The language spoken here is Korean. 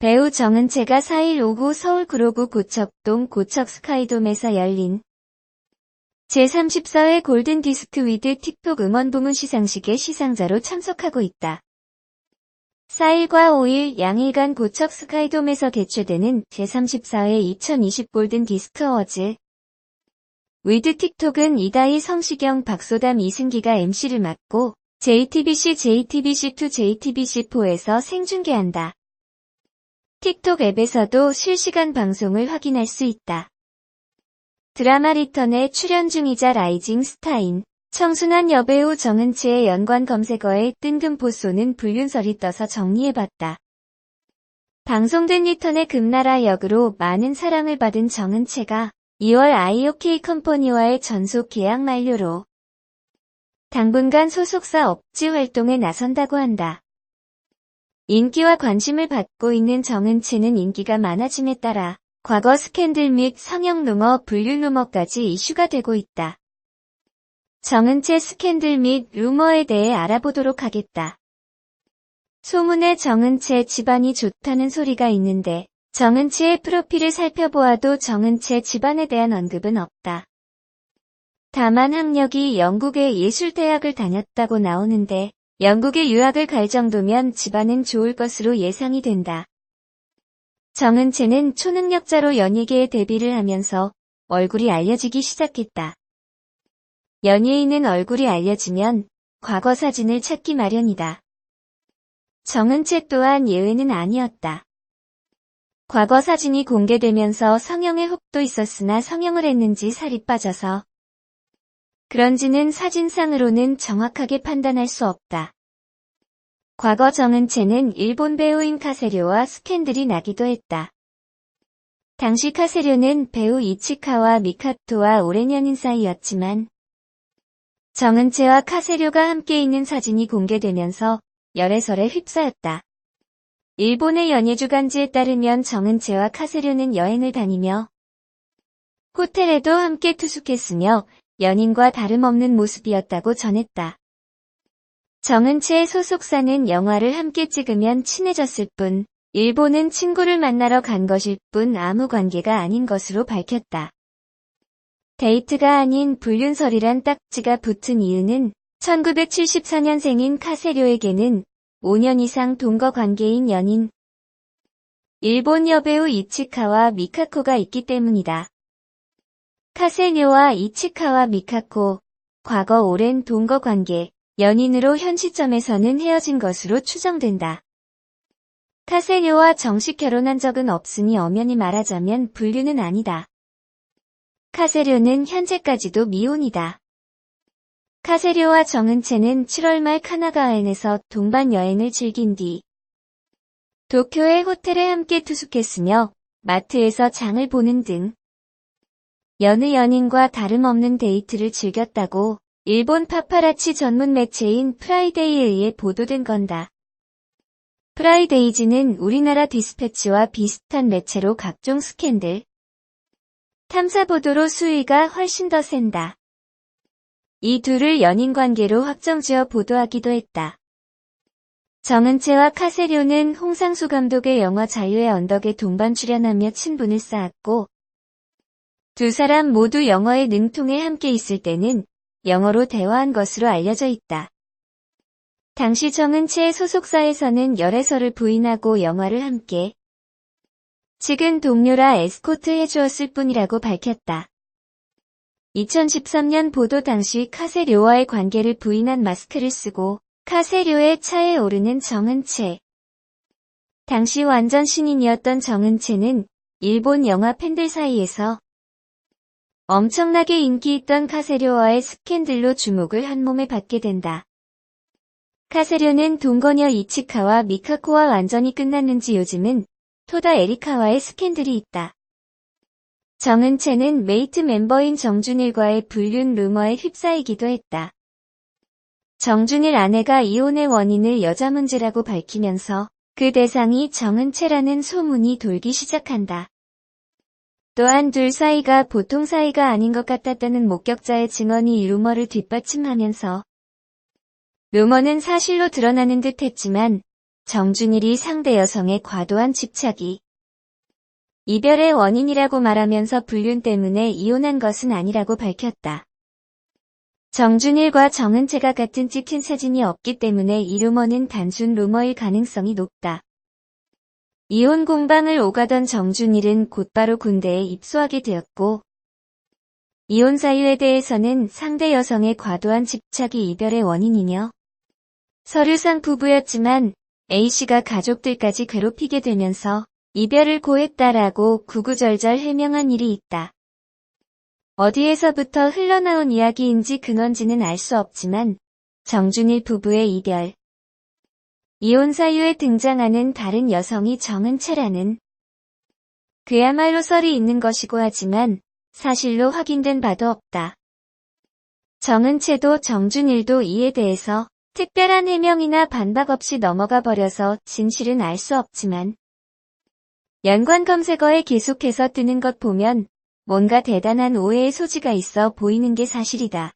배우 정은채가 4일 오후 서울 구로구 고척동 고척스카이돔에서 열린 제34회 골든디스크 위드 틱톡 음원 부문 시상식에 시상자로 참석하고 있다. 4일과 5일 양일간 고척스카이돔에서 개최되는 제34회 2020 골든디스크 어워즈 위드 틱톡은 이다희, 성시경, 박소담, 이승기가 MC를 맡고 JTBC, JTBC2, JTBC4에서 생중계한다. 틱톡 앱에서도 실시간 방송을 확인할 수 있다. 드라마 리턴에 출연 중이자 라이징 스타인 청순한 여배우 정은채의 연관 검색어에 뜬금포소는 불륜설이 떠서 정리해봤다. 방송된 리턴의 금나라 역으로 많은 사랑을 받은 정은채가 2월 IOK 컴퍼니와의 전속 계약 만료로 당분간 소속사 업지 활동에 나선다고 한다. 인기와 관심을 받고 있는 정은채는 인기가 많아짐에 따라 과거 스캔들 및 성형 루머, 불륜 루머까지 이슈가 되고 있다. 정은채 스캔들 및 루머에 대해 알아보도록 하겠다. 소문에 정은채 집안이 좋다는 소리가 있는데 정은채의 프로필을 살펴보아도 정은채 집안에 대한 언급은 없다. 다만 학력이 영국의 예술대학을 다녔다고 나오는데 영국에 유학을 갈 정도면 집안은 좋을 것으로 예상이 된다. 정은채는 초능력자로 연예계에 데뷔를 하면서 얼굴이 알려지기 시작했다. 연예인은 얼굴이 알려지면 과거 사진을 찾기 마련이다. 정은채 또한 예외는 아니었다. 과거 사진이 공개되면서 성형의 혹도 있었으나 성형을 했는지 살이 빠져서 그런지는 사진상으로는 정확하게 판단할 수 없다. 과거 정은채는 일본 배우인 카세료와 스캔들이 나기도 했다. 당시 카세료는 배우 이치카와 미카토와 오랜 연인 사이였지만 정은채와 카세료가 함께 있는 사진이 공개되면서 열애설에 휩싸였다. 일본의 연예주간지에 따르면 정은채와 카세료는 여행을 다니며 호텔에도 함께 투숙했으며 연인과 다름없는 모습이었다고 전했다. 정은채의 소속사는 영화를 함께 찍으면 친해졌을 뿐 일본은 친구를 만나러 간 것일 뿐 아무 관계가 아닌 것으로 밝혔다. 데이트가 아닌 불륜설이란 딱지가 붙은 이유는 1974년생인 카세료에게는 5년 이상 동거 관계인 연인 일본 여배우 이치카와 미카코가 있기 때문이다. 카세료와 이치카와 미카코, 과거 오랜 동거 관계, 연인으로 현 시점에서는 헤어진 것으로 추정된다. 카세료와 정식 결혼한 적은 없으니 엄연히 말하자면 불륜은 아니다. 카세료는 현재까지도 미혼이다. 카세료와 정은채는 7월 말 카나가와현에서 동반 여행을 즐긴 뒤 도쿄의 호텔에 함께 투숙했으며 마트에서 장을 보는 등 여느 연인과 다름없는 데이트를 즐겼다고 일본 파파라치 전문 매체인 프라이데이에 의해 보도된 건다. 프라이데이지는 우리나라 디스패치와 비슷한 매체로 각종 스캔들, 탐사 보도로 수위가 훨씬 더 센다. 이 둘을 연인관계로 확정지어 보도하기도 했다. 정은채와 카세료는 홍상수 감독의 영화 자유의 언덕에 동반 출연하며 친분을 쌓았고 두 사람 모두 영어에 능통해 함께 있을 때는 영어로 대화한 것으로 알려져 있다. 당시 정은채의 소속사에서는 열애설을 부인하고 영화를 함께 찍은 동료라 에스코트 해주었을 뿐이라고 밝혔다. 2013년 보도 당시 카세료와의 관계를 부인한 마스크를 쓰고 카세료의 차에 오르는 정은채. 당시 완전 신인이었던 정은채는 일본 영화 팬들 사이에서 엄청나게 인기 있던 카세료와의 스캔들로 주목을 한몸에 받게 된다. 카세료는 동거녀 이치카와 미카코와 완전히 끝났는지 요즘은 토다 에리카와의 스캔들이 있다. 정은채는 메이트 멤버인 정준일과의 불륜 루머에 휩싸이기도 했다. 정준일 아내가 이혼의 원인을 여자 문제라고 밝히면서 그 대상이 정은채라는 소문이 돌기 시작한다. 또한 둘 사이가 보통 사이가 아닌 것 같았다는 목격자의 증언이 이 루머를 뒷받침하면서 루머는 사실로 드러나는 듯 했지만 정준일이 상대 여성의 과도한 집착이 이별의 원인이라고 말하면서 불륜 때문에 이혼한 것은 아니라고 밝혔다. 정준일과 정은채가 같은 찍힌 사진이 없기 때문에 이 루머는 단순 루머일 가능성이 높다. 이혼 공방을 오가던 정준일은 곧바로 군대에 입소하게 되었고, 이혼 사유에 대해서는 상대 여성의 과도한 집착이 이별의 원인이며, 서류상 부부였지만 A씨가 가족들까지 괴롭히게 되면서 이별을 고했다라고 구구절절 해명한 일이 있다. 어디에서부터 흘러나온 이야기인지 근원지는 알 수 없지만 정준일 부부의 이별, 이혼 사유에 등장하는 다른 여성이 정은채라는 그야말로 썰이 있는 것이고 하지만 사실로 확인된 바도 없다. 정은채도 정준일도 이에 대해서 특별한 해명이나 반박 없이 넘어가 버려서 진실은 알 수 없지만 연관 검색어에 계속해서 뜨는 것 보면 뭔가 대단한 오해의 소지가 있어 보이는 게 사실이다.